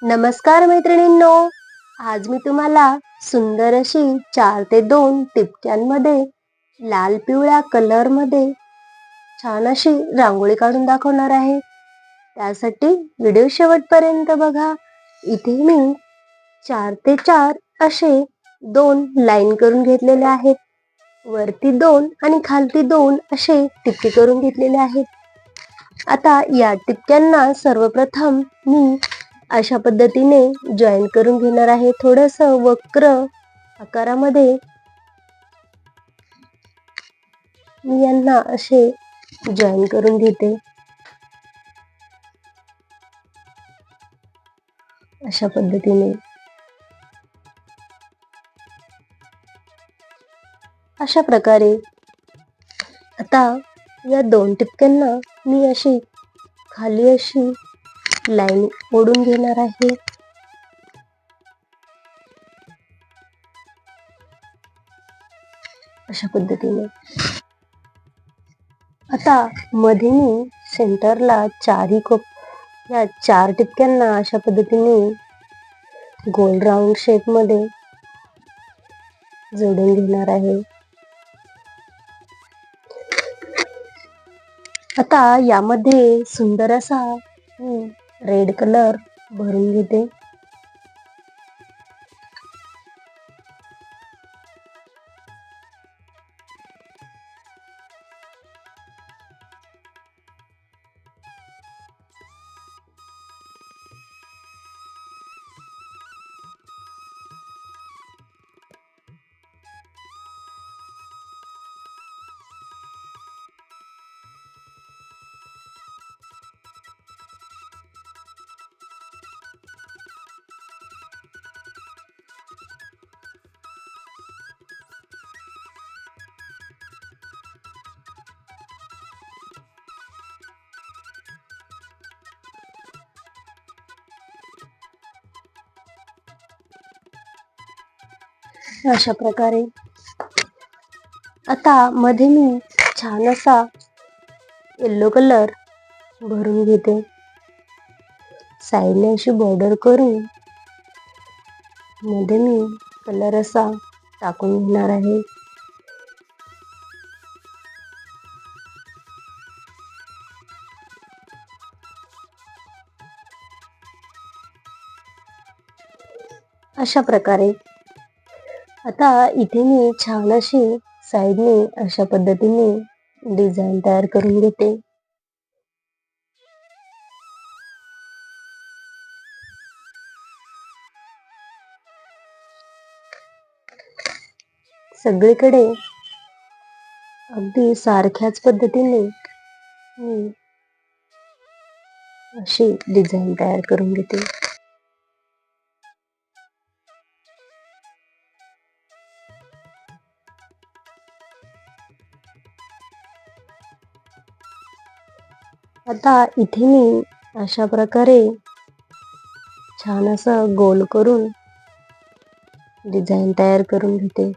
नमस्कार मैत्रिणींनो, आज मी तुम्हाला सुंदर अशी 4 ते 2 टिपक्यांमध्ये लाल पिवळ्या कलर मध्ये छान अशी रांगोळी काढून दाखवणार आहे. त्यासाठी व्हिडिओ शेवटपर्यंत बघा. इथे मी 4 ते 4 असे 2 लाईन करून घेतलेले आहेत. वरती 2 आणि खालती 2 असे टिपके करून घेतलेले आहेत. आता या टिपक्यांना सर्वप्रथम मी अशा पद्धतीने जॉईन करून घेणार आहे. थोडस वक्र आकारामध्ये मी यांना असे जॉईन करून घेते. अशा पद्धतीने अशा प्रकारे आता या 2 टिपक्यांना मी अशी खाली अशी लाईन ओढून घेणार आहे. अशा पद्धतीने आता मध्ये मी सेंटरला या 4 टिपक्यांना अशा पद्धतीने गोल राऊंड शेप मध्ये जोडून घेणार आहे. आता यामध्ये सुंदर असा रेड कलर भरून घेते. अशा प्रकारे आता मध्ये मी छान असा येलो कलर भरून घेते. साईडने अशी बॉर्डर करून मध्ये मी कलर असा टाकून घेणार आहे. अशा प्रकारे आता इथे मी छान अशी साईडने अशा पद्धतीने डिझाईन तयार करून घेते. सगळीकडे अगदी सारख्याच पद्धतीने मी अशी डिझाईन तयार करून घेते. आता इथे मी अशा प्रकारे छान असं गोल करून डिझाईन तयार करून घेते.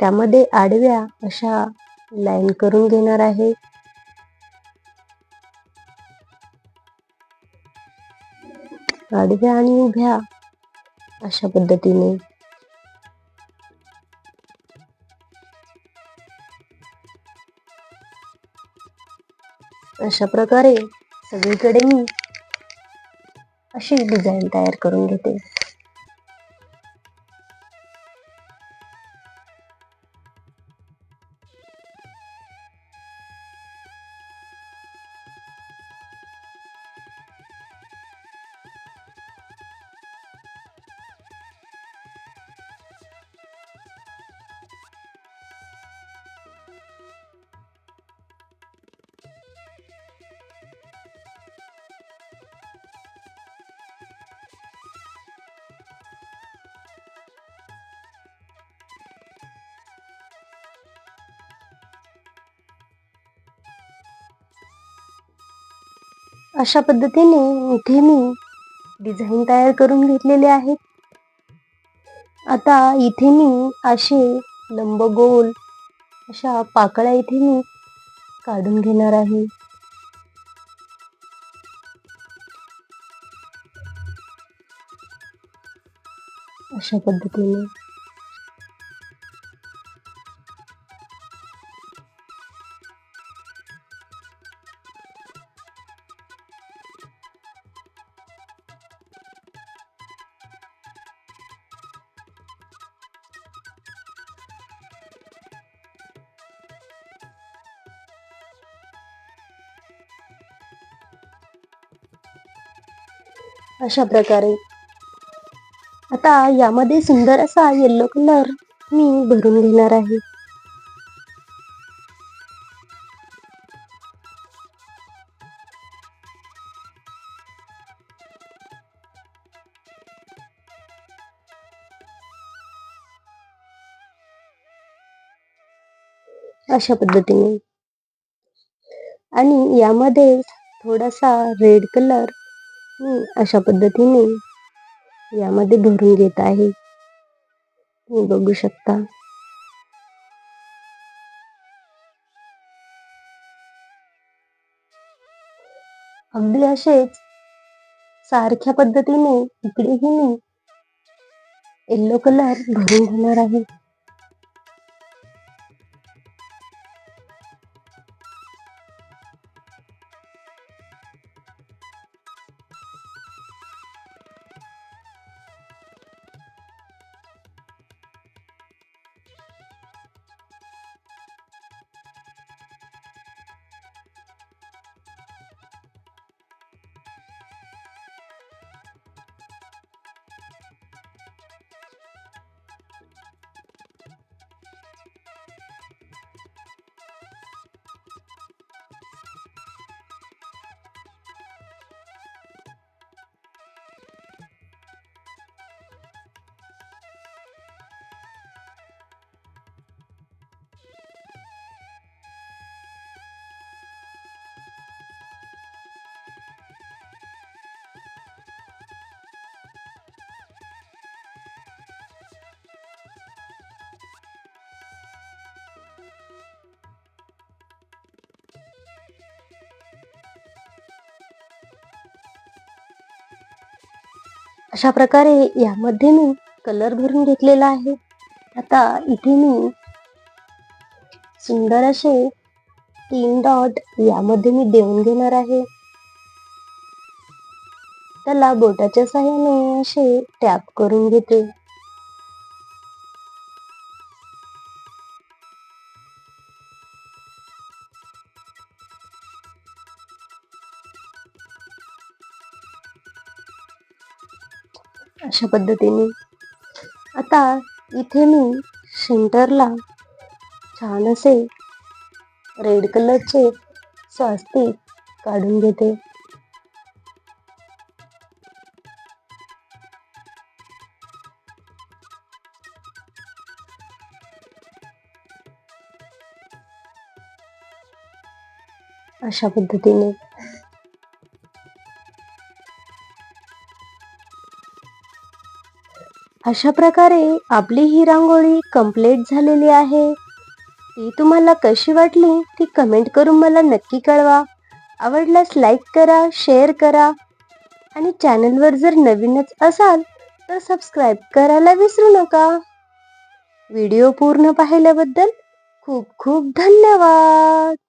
त्यामध्ये आडव्या अशा लाईन करून घेणार आहे. आडव्या आणि उभ्या अशा पद्धतीने अशा प्रकारे सगळीकडे मी अशी डिझाईन तयार करून घेते. अशा पद्धतीने इथे मी डिझाईन तयार करून घेतलेले आहेत. आता इथे मी असे लंबगोल अशा पाकळ्या इथे मी काढून घेणार आहे. अशा पद्धतीने अशा प्रकारे आता यामध्ये सुंदर असा येलो कलर मी भरून घेणार आहे. अशा पद्धतीने आणि यामध्ये थोडासा रेड कलर मी अशा पद्धतीने यामध्ये भरून घेत आहे. तुम्ही बघू शकता. अगदी असेच सारख्या पद्धतीने इकडेही मी येलो कलर भरून घेणार आहे. अशा प्रकारे यामध्ये मी कलर भरून घेतलेला आहे. आता इथे मी सुंदर असे 3 डॉट यामध्ये मी देऊन घेणार आहे. त्याला बोटाच्या साहाय्याने असे टॅप करून घेते. अशा पद्धतीने आता इथे मी सेंटरला छान असे रेड कलरचे स्वास्तिक काढून घेते. अशा पद्धतीने अशा प्रकारे आपली ही रांगोळी कंप्लीट झालेली आहे. ती तुम्हाला कशी वाटली ती कमेंट करून मला नक्की कळवा. आवडल्यास लाईक करा, शेअर करा आणि चॅनलवर जर नवीनच असाल तर सबस्क्राईब करायला विसरू नका. व्हिडिओ पूर्ण पाहिल्याबद्दल खूप खूप धन्यवाद.